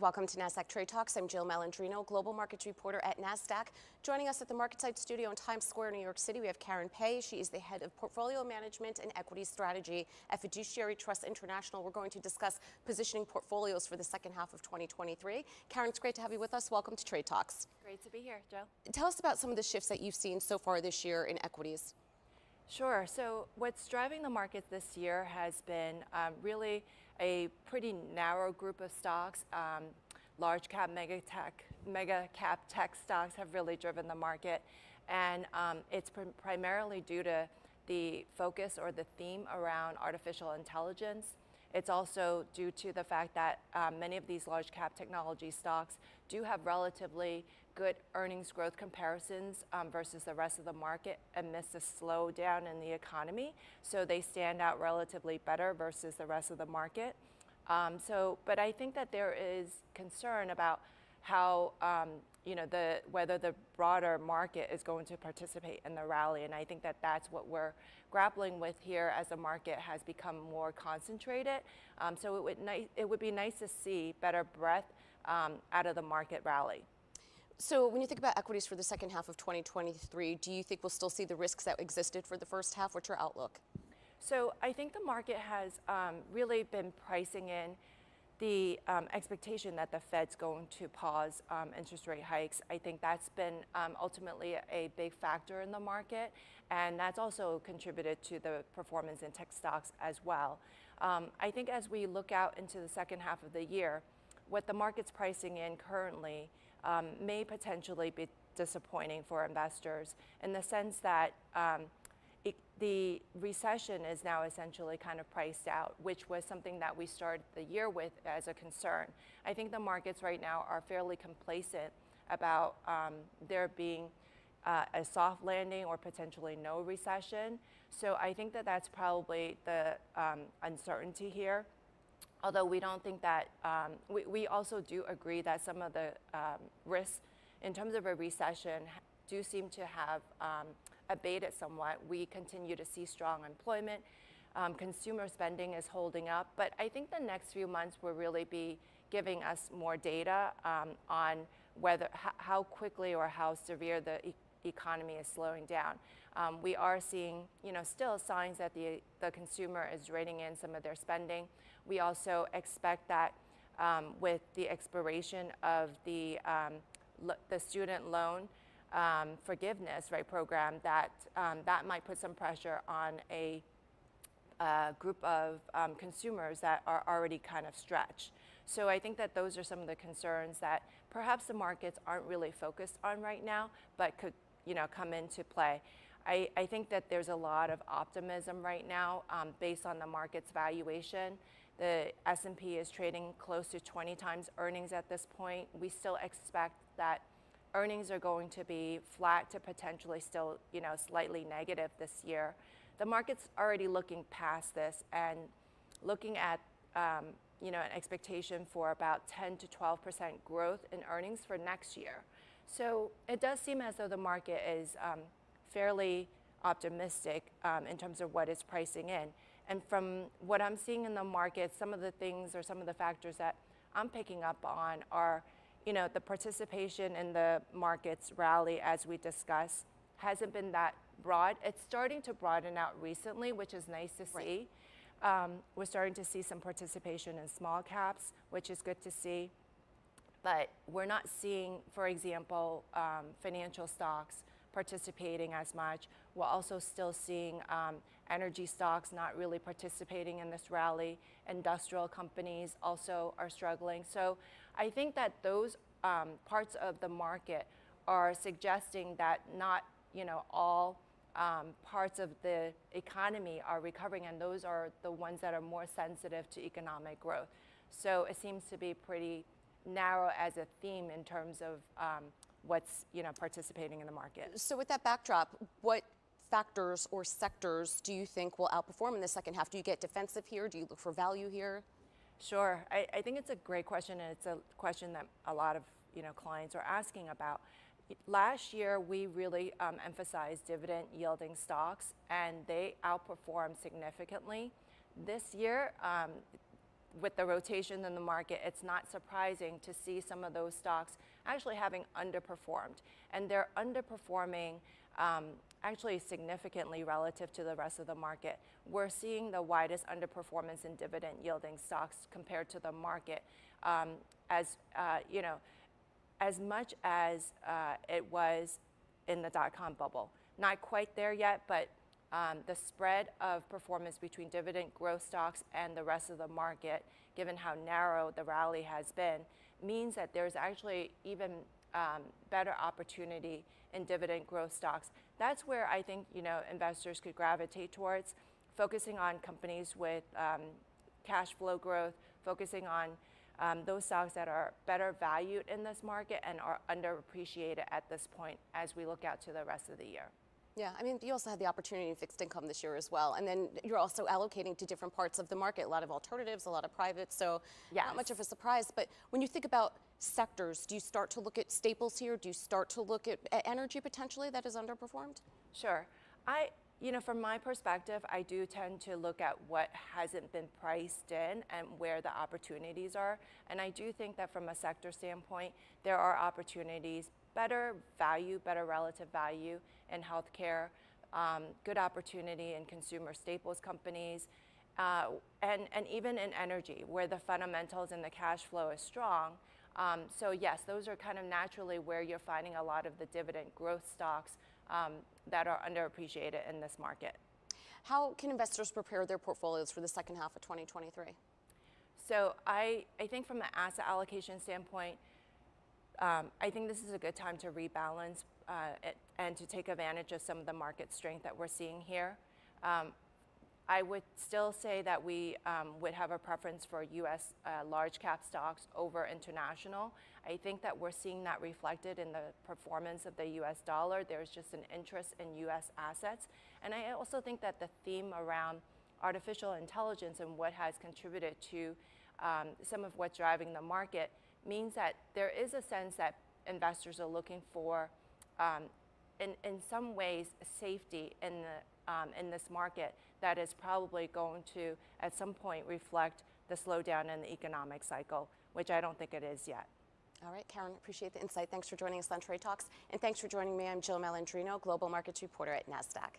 Welcome to Nasdaq Trade Talks. I'm Jill Malandrino, global markets reporter at Nasdaq. Joining us at the MarketSite studio in Times Square, New York City, we have Carin Pai. She is the head of portfolio management and equity strategy at Fiduciary Trust International. We're going to discuss positioning portfolios for the second half of 2023. Carin, it's great to have you with us. Welcome to Trade Talks. Great to be here, Joe. Tell us about some of the shifts that you've seen so far this year in equities. Sure. So what's driving the market this year has been really a pretty narrow group of stocks. Large cap, mega cap tech stocks have really driven the market. And it's primarily due to the focus or the theme around artificial intelligence. It's also due to the fact that many of these large cap technology stocks do have relatively good earnings growth comparisons versus the rest of the market amidst a slowdown in the economy. So they stand out relatively better versus the rest of the market. But I think that there is concern about how whether the broader market is going to participate in the rally, and I think that that's what we're grappling with here as the market has become more concentrated. So it would be nice to see better breadth out of the market rally. So when you think about equities for the second half of 2023, do you think we'll still see the risks that existed for the first half? What's your outlook? So I think the market has really been pricing in the expectation that the Fed's going to pause interest rate hikes. I think that's been ultimately a big factor in the market, and that's also contributed to the performance in tech stocks as well. I think as we look out into the second half of the year, what the market's pricing in currently may potentially be disappointing for investors in the sense that the recession is now essentially kind of priced out, which was something that we started the year with as a concern. I think the markets right now are fairly complacent about there being a soft landing or potentially no recession. So I think that that's probably the uncertainty here. Although we don't think that, we also do agree that some of the risks in terms of a recession do seem to have abated somewhat. We continue to see strong employment. Consumer spending is holding up. But I think the next few months will really be giving us more data on how quickly or how severe the economy is slowing down. We are seeing, still signs that the consumer is reining in some of their spending. We also expect that with the expiration of the student loan forgiveness program, that might put some pressure on a group of consumers that are already kind of stretched. So I think that those are some of the concerns that perhaps the markets aren't really focused on right now, but could come into play. I think that there's a lot of optimism right now based on the market's valuation. The S&P is trading close to 20 times earnings at this point. We still expect that earnings are going to be flat to potentially still, slightly negative this year. The market's already looking past this and looking at, an expectation for about 10 to 12% growth in earnings for next year. So it does seem as though the market is fairly optimistic in terms of what it's pricing in. And from what I'm seeing in the market, some of the things or some of the factors that I'm picking up on are, the participation in the market's rally, as we discussed, hasn't been that broad. It's starting to broaden out recently, which is nice to see. We're starting to see some participation in small caps, which is good to see. But we're not seeing, for example, financial stocks participating as much. We're also still seeing energy stocks not really participating in this rally. Industrial companies also are struggling. So I think that those parts of the market are suggesting that not all parts of the economy are recovering, and those are the ones that are more sensitive to economic growth. So it seems to be pretty narrow as a theme in terms of what's participating in the market. So with that backdrop, what factors or sectors do you think will outperform in the second half? Do you get defensive here? Do you look for value here? Sure. I think it's a great question, and it's a question that a lot of clients are asking about. Last year, we really emphasized dividend yielding stocks, and they outperformed significantly. This year, with the rotation in the market, it's not surprising to see some of those stocks actually having underperformed. And they're underperforming actually significantly relative to the rest of the market. We're seeing the widest underperformance in dividend yielding stocks compared to the market, as much as it was in the dot-com bubble. Not quite there yet, but the spread of performance between dividend growth stocks and the rest of the market, given how narrow the rally has been, means that there's actually even better opportunity in dividend growth stocks. That's where I think investors could gravitate towards, focusing on companies with cash flow growth, focusing on those stocks that are better valued in this market and are underappreciated at this point as we look out to the rest of the year. Yeah, I mean, you also had the opportunity in fixed income this year as well. And then you're also allocating to different parts of the market, a lot of alternatives, a lot of private, so yes. Not much of a surprise. But when you think about sectors, do you start to look at staples here? Do you start to look at energy potentially that is underperformed? Sure. From my perspective, I do tend to look at what hasn't been priced in and where the opportunities are. And I do think that from a sector standpoint, there are opportunities, better value, better relative value in healthcare, good opportunity in consumer staples companies, and even in energy, where the fundamentals and the cash flow is strong. So yes, those are kind of naturally where you're finding a lot of the dividend growth stocks that are underappreciated in this market. How can investors prepare their portfolios for the second half of 2023? So I think from an asset allocation standpoint, I think this is a good time to rebalance and to take advantage of some of the market strength that we're seeing here. I would still say that we would have a preference for U.S. Large cap stocks over international. I think that we're seeing that reflected in the performance of the U.S. dollar. There's just an interest in U.S. assets. And I also think that the theme around artificial intelligence and what has contributed to some of what's driving the market means that there is a sense that investors are looking for, in some ways, safety in this market that is probably going to, at some point, reflect the slowdown in the economic cycle, which I don't think it is yet. All right, Carin, appreciate the insight. Thanks for joining us on Trade Talks. And thanks for joining me. I'm Jill Malandrino, Global Markets Reporter at Nasdaq.